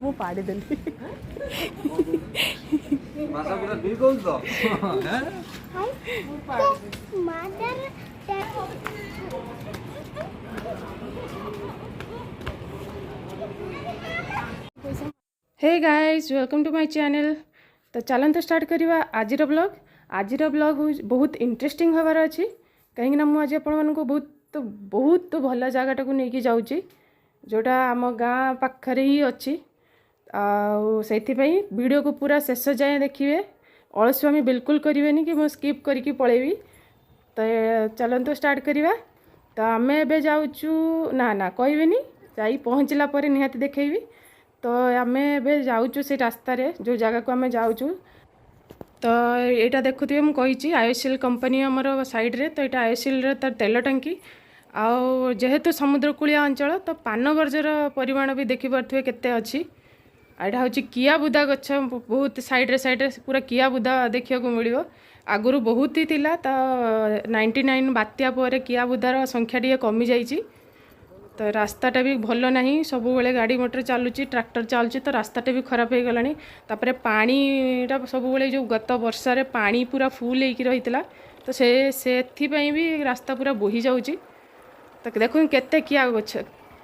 ମୁଁ ପାଡ଼ି ଦେଲି ଭାଷା ପୁରା ଠିକ କହୁଛ ତ hey guys welcome to my channel. तो चलते स्टार्ट करवा आज ब्लॉग बहुत इंटरेस्टिंग हबार अच्छी कहीं मुझे आपण को बहुत बहुत भल जगटा को लेकिन जाऊँगी जोटा आम गाँ पाखरे ही अच्छी वीडियो को पूरा शेष जाए देखिए। अलसुआमी बिल्कुल करें कि मैं स्किप करके पलैबी। तो चलते स्टार्ट करवा। तो आम एबे जाऊँ ना कहबेनी जा पहुँचला निहाती देखी। तो आम एबे जाऊँ से रास्ता रे जो जगह को आम जाऊँ। तो यहाँ देखुए मुझे आईओसीएल कंपनी आमर साइड रे। तो यहाँ आईओसीएल तार तेल टांकी आउ जेहेतु समुद्रकूलिया अंचल तो पान बर्जर परिमाण भी देखिपे केते अच्छी। यहाँ हूँ किया बुदा गछ बहुत साइड्रे पूरा किया बुदा देखा मिल आगुरी बहुत ही थिला। तो 99 बात्या पर किया बुदार संख्या टी कमी जाइए। तो रास्ताटा भी भल ना सब बेले गाड़ी मोटर चलुची ट्रैक्टर चलुची तो रास्ताटा भी खराब हो गलानी। तापर पानीटा सब बेले जो गत वर्षारे पानी पूरा फुल होकर रही तो से भी रास्ता पूरा बोही जाऊँगी। तो देखो केते किया गछ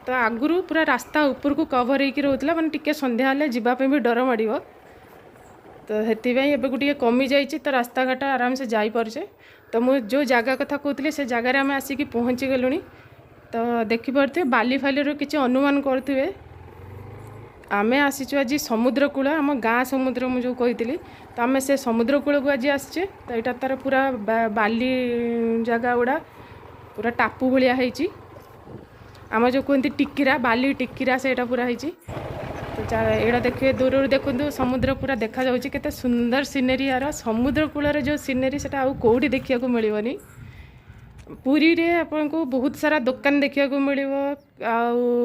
तो आगुरी पूरा रास्ता ऊपर को कवर होकर रोला मैंने टिके संध्या हेल्ले जावाई भी डर माड़। तो से गोटे कमी जाइए तो रास्ता घाट आराम से जापे। तो मुझे जो जगह कथा कहती से जगार आम आसिक पहुँची गलुणी। तो देखिपे बाली फाली किसी अनुमान करुवे आम आसीचु आज समुद्र कूल आम गाँ समुद्र मुझे कही। तो आम से समुद्र कूल को आज आसचे। तो यहाँ तार पूरा बाली जगह गुड़ा पूरा टापू भाया होती आम जो कहते टिकिरा बाली टिकिरा से पूरा होती। तो यहाँ देखिए दूर देखो समुद्र पूरा देखा जाऊँगी केते सुंदर सीनेरी यार समुद्र कूल जो सीनेरी से कौटी देखा मिलनी। पुरी रे आपन को बहुत सारा दुकान देखा मिल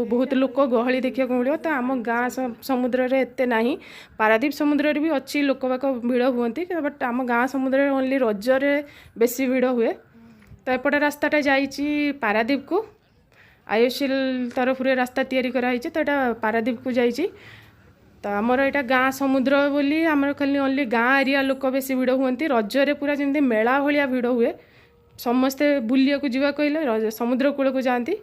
बहुत लोक गहली देखा मिल। तो आम गाँ समुद्र रे एते नहीं पारादीप समुद्र रे भी अच्छी लोक बाक भिड़ हुंती बट आम गाँ समुद्र रे ओनली रजरे बेसी भिड़ हुए। तो एपटे रास्ताटा जाइए पारादीप को आईओसीएल तरफ रास्ता तैयारी कराई। तो यहाँ पारादीप को जाइए। तो आमर यहाँ गाँ समुद्र बोली आमर खाली ओनली गाँ एरिया लोक बेसी भिड़ हुंती रजरे पूरा जमी मेला भाया भिड़ हुए समस्ते बुलिया को जीवा कहले समुद्र कूल को जाती।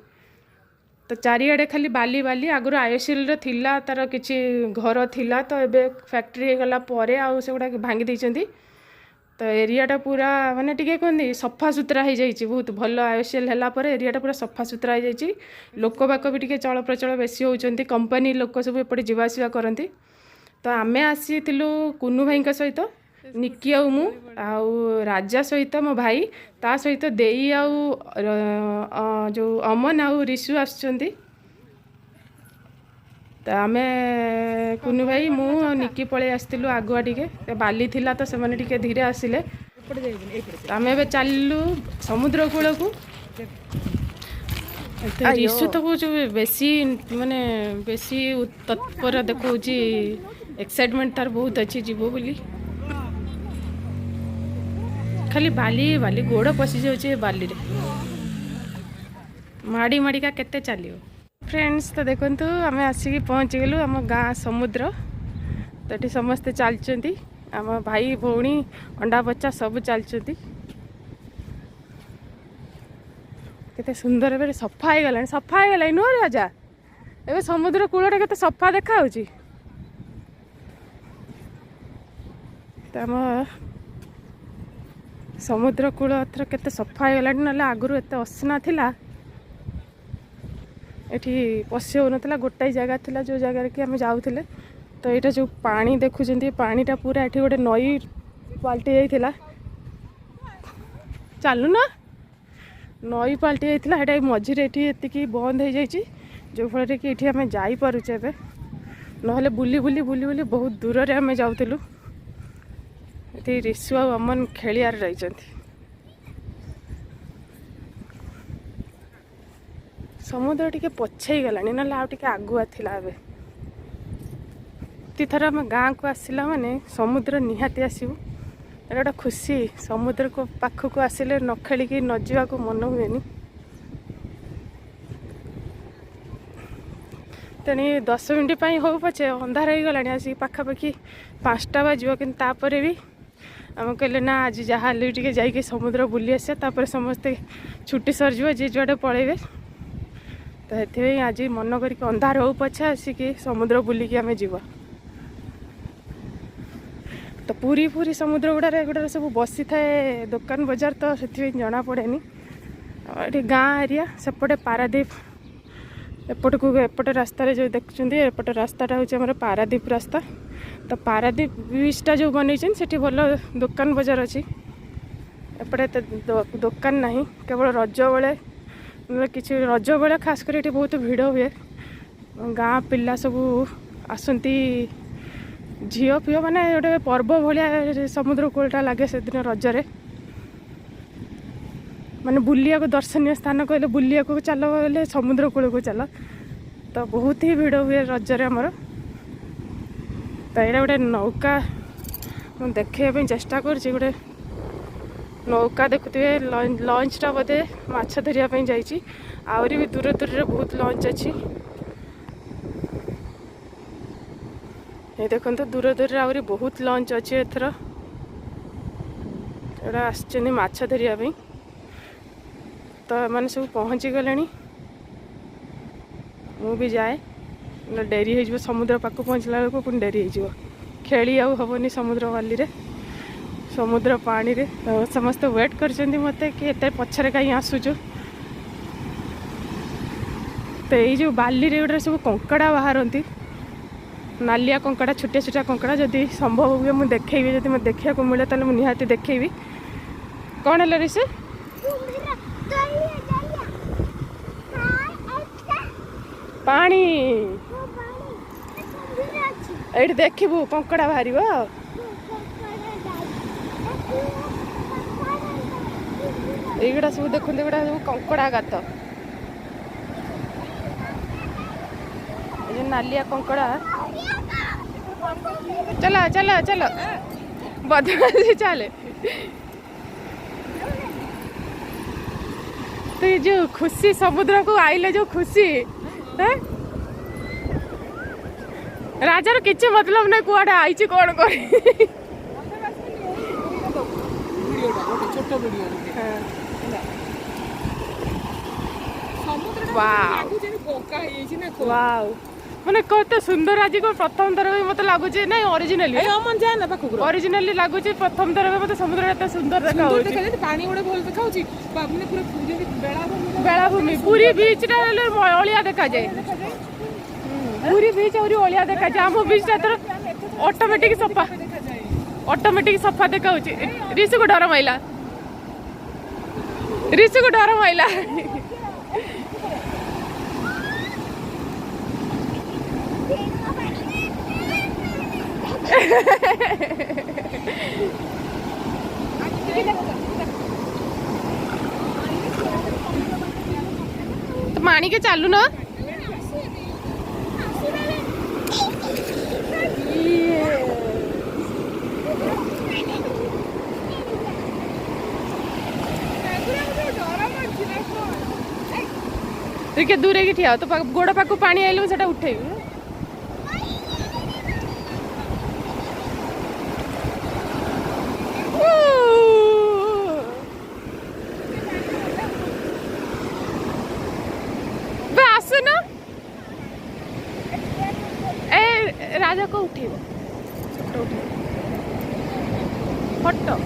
तो चारिआडे खाली बाली बाली आगुरी आईओसीएल थिला तार किछि घर थिला तो एबे फैक्ट्री गला परे आउ से गुडा भांगी दैछंती। तो एरियाटा पूरा माने टिके कहते सफा सुतरा हो जाइए बहुत भल आईओसीएल है एरियाटा पूरा सफा सुतरा हो जाइए। लोक बाक भी टिके चल प्रचल बेसी होती कंपनी लोक सब एपटे जावासवा करती। तो आमे आसी कुनु भाई सहित निकी आउ मु आउ राजा सहित मो भाई ता सहित देई आउ जो अमन आउ रिशु आसुचंती। तो आमे कुनु भाई मु निकी पळे आस्तिलु आगुआ टिके बाली थिला तो से माने टिके धीरे आसिले। तो आमे बे चाललु समुद्र कूल को। रिशु तो जो बेसी माने बेसी तत्पर देखौची एक्साइटमेंट तार बहुत अच्छी जीवो बोली खाली बाली बाली गोड़ पशि जाऊे बाली रे माड़ी माड़िका केते चलियो फ्रेंड्स। तो देखंतु आम आसिक पहुँची गलु आम गाँ समुद्र। तो ये समस्ते चलती आम भाई भौणी अंडा बच्चा सब चलती केते सुंदर ए सफा हो गला नुह राजा ए समुद्र कूलटा केते सफा देखा होची। तो आम समुद्र कूल एथर केते सफा हो गला ना आगुरी एत असना थिला एठी पशि हो ना गोटाई जगह थिला जो जगह कि आम जाऊले। तो यहाँ जो पानी देखुं पानीटा पूरा एठी गोटे नई पलटि जाइथिला चलू ना नई पलटि जाइथिला हेटा मझिरे एठी एतिकी बंद हो जाइए जो फल कि एठी आम जाई पारुचे एबे नहले बुली बुली बुली बुली बहुत दूर रे आम जाउथिलु। एठी रिशु आ अमन खेलियार रहिचंती। समुद्र टिके पछई गलानी ना आउ टिके आगुआ थिला एबे थर आम गाँ को आसला माने समुद्र निहाती आसबू एटा गोटे खुशी समुद्र को पाख को आसिले न खेलिकी न जावाक मन हुए। तेणी 10 मिनिट ପାଇଁ ହଉ ପଛେ ଅନ୍ଧାର ହେଇଗଲାଣି ଆସିକି ପାଖାପାଖି 5ଟା ବାଜିବ କିନ୍ତୁ ତାପରେ ବି ଆମେ କହିଲେ ନା ଆଜି ଯାହା ହେଲେ ବି ଟିକେ ଯାଇକି ସମୁଦ୍ର ବୁଲି ଆସିବା ତାପରେ ସମସ୍ତେ ଛୁଟି ସରିଯିବ ଯିଏ ଯୁଆଡ଼େ ପଳେଇବେ ତ ସେଥିପାଇଁ ଆଜି ମନ କରିକି ଅନ୍ଧାର ହଉ ପଛେ ଆସିକି ସମୁଦ୍ର ବୁଲିକି ଆମେ ଯିବା ତ ପୁରୀ ସମୁଦ୍ର ଗୁଡ଼ାରେ ସବୁ ବସିଥାଏ ଦୋକାନ ବଜାର ତ ସେଥିପାଇଁ ଜଣାପଡ଼େନି ଏଠି ଗାଁ ଏରିଆ ସେପଟେ ପାରାଦୀପ ଏପଟେ ରାସ୍ତାରେ ଯେଉଁ ଦେଖୁଛନ୍ତି ଏପଟେ ରାସ୍ତାଟା ହେଉଛି ଆମର ପାରାଦୀପ ରାସ୍ତା ତ ପାରାଦୀପ ବିଚ୍ଟା ଯେଉଁ ବନେଇଛନ୍ତି ସେଠି ଭଲ ଦୋକାନ ବଜାର ଅଛି ଏପଟେ ଏତେ ଦୋକାନ ନାହିଁ କେବଳ ରଜ ବେଳେ କିଛି ରଜ ବେଳେ ଖାସ କରି ଏଠି ବହୁତ ଭିଡ଼ ହୁଏ ଗାଁ ପିଲା ସବୁ ଆସନ୍ତି ଝିଅ ଫିଅ ମାନେ ଗୋଟେ ପର୍ବ ଭଳିଆ ସମୁଦ୍ର କୂଳଟା ଲାଗେ ସେଦିନ ରଜରେ ମାନେ ବୁଲିବାକୁ ଦର୍ଶନୀୟ ସ୍ଥାନ କହିଲେ ବୁଲିବାକୁ ଚାଲ ବୋଲେ ସମୁଦ୍ର କୂଳକୁ ଚାଲ ତ ବହୁତ ହି ଭିଡ଼ ହୁଏ ରଜରେ ଆମର ତ ଏଇଟା ଗୋଟେ ନୌକା ମୁଁ ଦେଖେଇବା ପାଇଁ ଚେଷ୍ଟା କରୁଛି ଗୋଟେ ନୌକା ଦେଖୁଥିବେ ଲଞ୍ଚଟା ବୋଧେ ମାଛ ଧରିବା ପାଇଁ ଯାଇଛି ଆହୁରି ବି ଦୂରରେ ବହୁତ ଲଞ୍ଚ ଅଛି ଏ ଦେଖନ୍ତୁ ଦୂରରେ ଆହୁରି ବହୁତ ଲଞ୍ଚ ଅଛି ଏଥର ଏଗୁଡ଼ା ଆସିଛନ୍ତି ମାଛ ଧରିବା ପାଇଁ ତ ଏମାନେ ସବୁ ପହଞ୍ଚି ଗଲେଣି ମୁଁ ବି ଯାଏ ଡେରି ହେଇଯିବ ସମୁଦ୍ର ପାଖକୁ ପହଞ୍ଚିଲା ବେଳକୁ ପୁଣି ଡେରି ହେଇଯିବ ଖେଳି ଆଉ ହେବନି ସମୁଦ୍ର ବାଲିରେ ସମୁଦ୍ର ପାଣିରେ ସମସ୍ତେ ୱେଟ୍ କରିଛନ୍ତି ମୋତେ କି ଏତେ ପଛରେ କାହିଁ ଆସୁଛୁ ତ ଏଇ ଯେଉଁ ବାଲିରେ ଗୋଟେ ସବୁ କଙ୍କଡ଼ା ବାହାରନ୍ତି ନାଲିଆ କଙ୍କଡ଼ା ଛୋଟିଆ କଙ୍କଡ଼ା ଯଦି ସମ୍ଭବ ହୁଏ ମୁଁ ଦେଖେଇବି ଯଦି ମୋତେ ଦେଖିବାକୁ ମିଳେ ତାହେଲେ ମୁଁ ନିହାତି ଦେଖେଇବି କ'ଣ ହେଲା ରିସୁ ପାଣି ଏଇଠି ଦେଖିବୁ କଙ୍କଡ଼ା ବାହାରିବ এইগুড়া ସବୁ ଦେଖନ୍ତୁ ଏଗୁଡ଼ା ସବୁ କଙ୍କଡ଼ା ଗାତ ଏ ନାଲିଆ କଙ୍କଡ଼ା चलो चलो चलो बदमाशी चाले तो ये जो खुशी समुद्र को आइले जो खुशी राजार किसी मतलब नहीं कुआडे आई कौन कर মানে কত সুন্দর আজ প্রথম থর মতো লাগুছে না অরিজিনালি অরিজিনালি লাগুছে প্রথম থর মতো সমুদ্র এত সুন্দর দেখা হচ্ছে পানি গুড়ে ভাল দেখা হচ্ছে মানে পুরো বেলাভূমি পুরী বিচটা অলিয়া দেখা যায় পুরী বিচ আহরি অলিয়া দেখা যায় আম বিচটা তোর অটোমেটিক সফা দেখা হচ্ছে ঋষু को डर माइला तो मानी के चालू ना ଟିକେ ଦୂରେ କି ଠିଆ ତ ଗୋଡ଼ ପାଖକୁ ପାଣି ଆଇଲେ ମୁଁ ସେଟା ଉଠେଇବି आसुन ए राजा को उठेब फोटो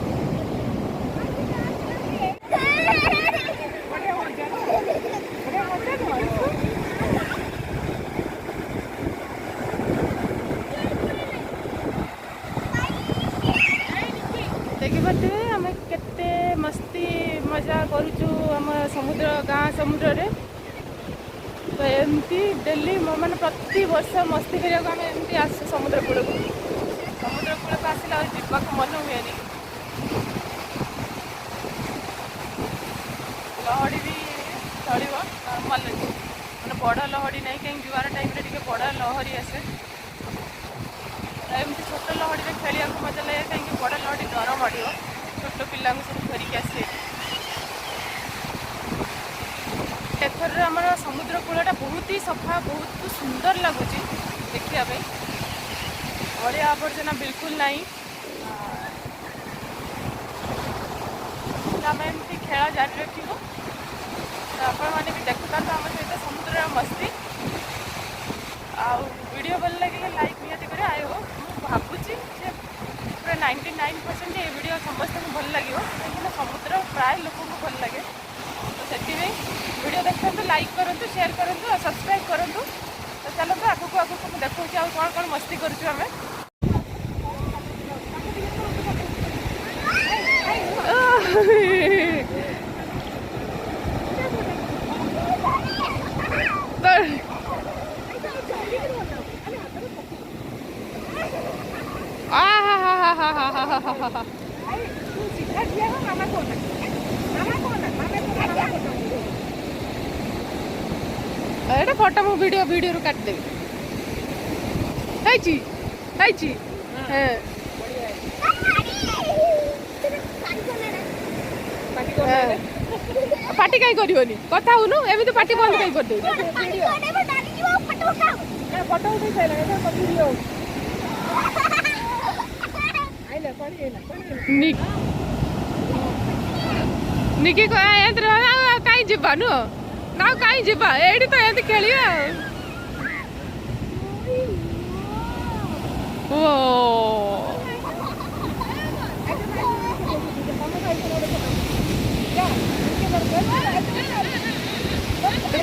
देखिपे आम केते मस्ती मजा करूचु आम समुद्र गाँ समुद्र रे तो एमती डेली माने प्रति वर्ष मस्ती करिया आम एमती आसु समुद्र कूल को आसला जावाक मन हुए लहड़ी भी चलो नर्माल अच्छे मैंने बड़ लहड़ी नहीं कहीं जुआर टाइम टे बड़ लहरी आसे एमती छोट लहड़ी में खेलिया मजा लगे कहीं बड़ लहड़ी डर माड़ छोट पिला सब धरिक आसे एथर आम समुद्र कूलटा बहुत ही सफा बहुत सुंदर लगुच देखा अड़िया आवर्जना बिल्कुल नहीं आम एमती खेल जारी रखू आपण मैंने भी देखुता आम सहित समुद्र मस्ती वीडियो भल लगे लाइक निहती करें आए हो भावुची पूरा 99% ये वीडियो समस्त को भल लगे कहीं समुद्र प्राय लोक भल लगे तो से वीडियो देखते लाइक करूँ शेयर करूँ और सब्सक्राइब करूँ तो चलते आगक आगक देखा कौन कौन मस्ती करें एटा फोटो मु वीडियो वीडियो काट देबी पार्टी कहीं करनी कथा हूँ एमती पार्टी बंद कहीं कर दे फोटो उठे वीडियो निकी कहीं जीवा नु ना कहीं जीवा एडी तो एमती खेलिया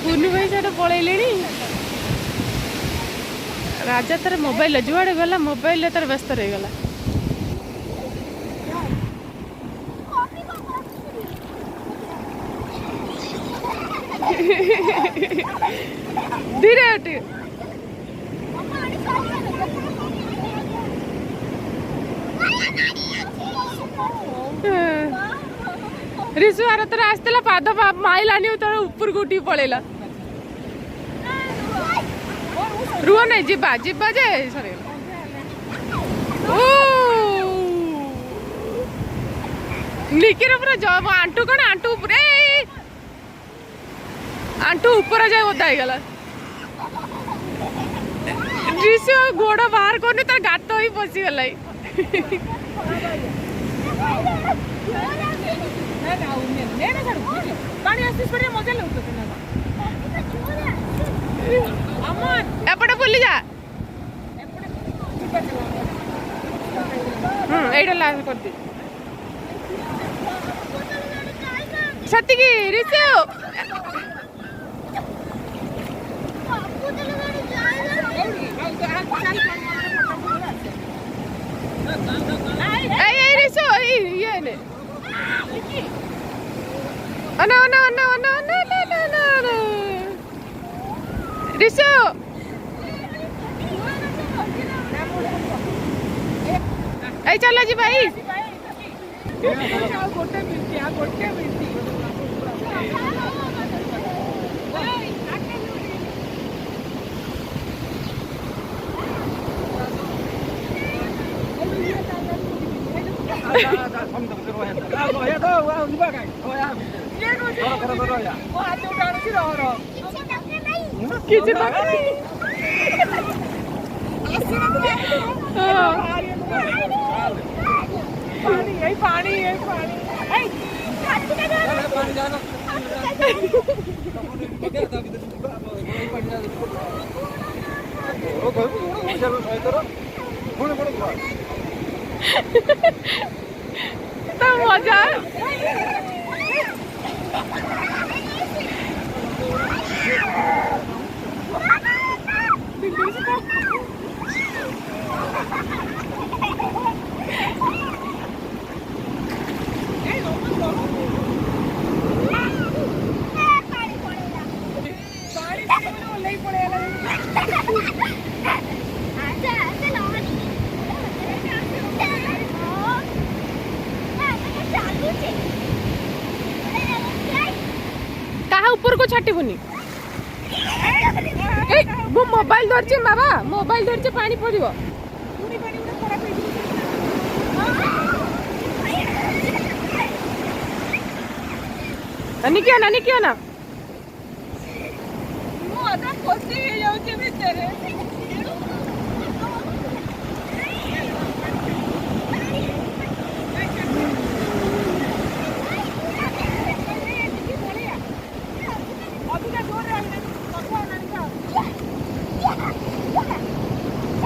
पुनू भाई से पलैले राजा तार मोबाइल जुआड़े गला मोबाइल तार व्यस्त रहीगला धीरे हटे रिसु आर तर आसला पाद माइलानी तर ऊपर को उठी पड़ेला रुह नहीं जीवा जीवा जे सर निकिर पूरा जब आंटू कौन आंटू ऊपर आंटू ऊपर जाए ओदा गला रिसु गोड़ बाहर करनी तर गात ही पशिगला एपटे बुली जा एटा लास्ट कर दे सती की रिसु ये ने no रिसु ए चलो जी भाई किसी पानी तो मजा कहा ऊपर को छाटिबुनी वो मोबाइल धरछे बाबा मोबाइल धरछे पानी पड़िबो निकियो ना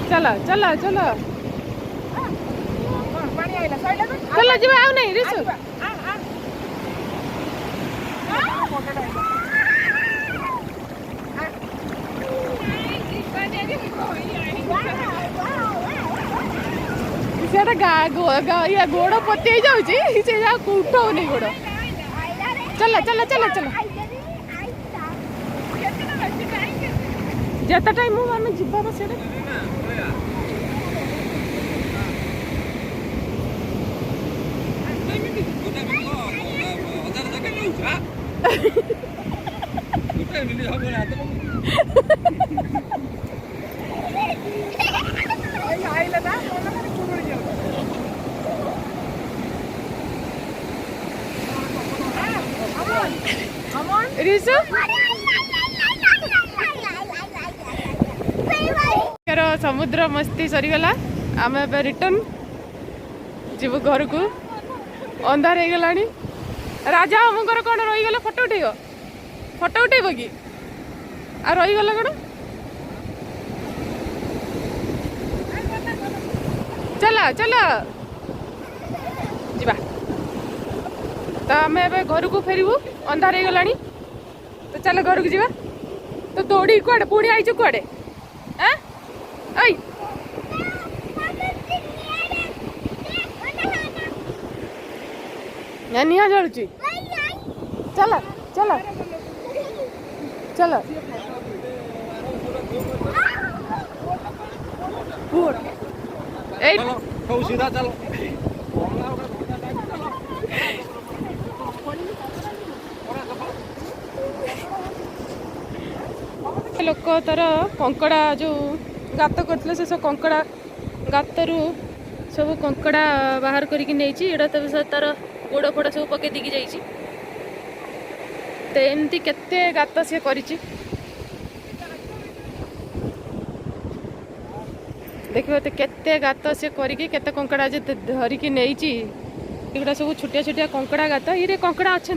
चलो चलो चलो चलो जी आउ नहीं रिसु सेटा या गोड़ पति जाऊँगी से उठाऊनी गोड़ चलो चलो चलो चलो जिते टाइम आम जीवा से रिसु समुद्र मस्ती सरीगला आम ए रिटर्न जीव घर को अंधार हो गला राजा हमर कौन रहीगला फोटो उठेब कि आ रहीगला कौन चला चला जीवा तो आम ए घर को फेरबू अंधार हो गला तो चल घर को जीवा तो दौड़ी कुआड़े पुणी आईचु कुआड़े ऐ निया जलुची चल चल चल चलो सीधा चलो लोक तार कंकड़ा जो गात करते से सब कंकड़ा गातरू सब कंकड़ा बाहर करके नहीं तार गोड़ फोड़ सब पके दिखी जाइए तो एमती केते गात सी कर देखिए तो केते गात सी करके कंकड़ा जो धरिकी नहीं एगुड़ा सब छोटिया छोटिया कंकड़ा गात ये कंकड़ा अच्छा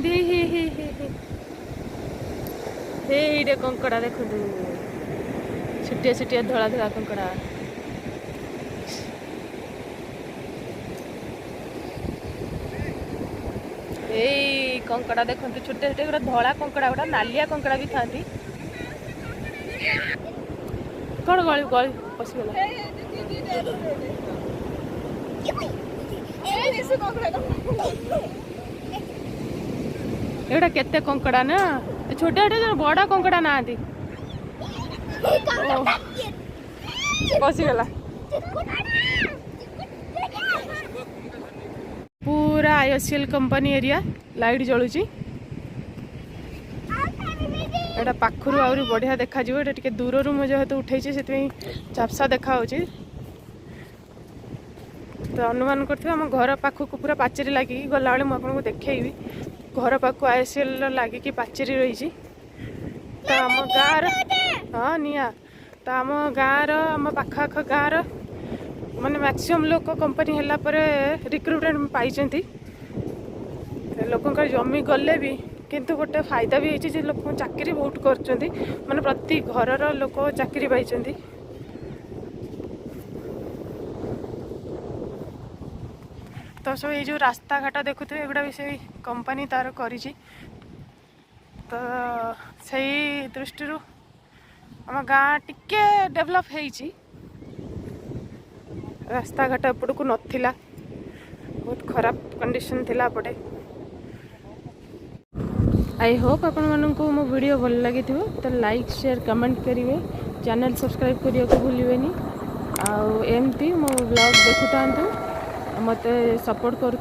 हे कंकड़ा देखो छुटिया छुटिया धड़ा धड़ा कंकड़ा ए कंकड़ा देखो छोटे छोटे गोटा धड़ा कंकड़ा गोटा नालिया कंकड़ा भी था कौन गली गली पशिगला एटा केते कंकड़ा ना छोटे छोटे बड़ा कंकड़ा ना पशिगला पूरा आईएसएल कंपनी एरिया लाइट जलुची एटा पाखरु आउरी बढ़िया देखा जिवो एटा टिके दूररु मो जेहेतु उठैछि सेति चापसा देखा होछि तो अनुमान करथिबे हम घर पाखकु पूरा पाचेरी लागि गला बेले मु आपनको देखैबी घर पाखकु आईएसएल लागि कि पाचेरी रहिछि तो आम गाँव हाँ निया तो आम गाँव आम पाख गाँव माने मैक्सिमम लोक कंपनी हैला परे रिक्रुटमेंट पाई लोक जमी गले भी किंतु गोटे फायदा भी होती लोक चाकरी बहुत कर माने प्रति घर लोक चाकरी पाई तो सब ये जो रास्ता घाट देखुए एगुड़ा भी से कंपनी तार करी तो सही दृष्टि आम गाँ टिके डेभलप होइछि रास्ता घाट एपटू नथिला बहुत खराब कंडीशन थिला पटे आई होप आपण मानू मो वीडियो भल लगी तो लाइक शेयर कमेंट करेंगे चैनल सब्सक्राइब करने को भूलें आउ एमती मो ब्लॉग देखु था मत सपोर्ट करूँ।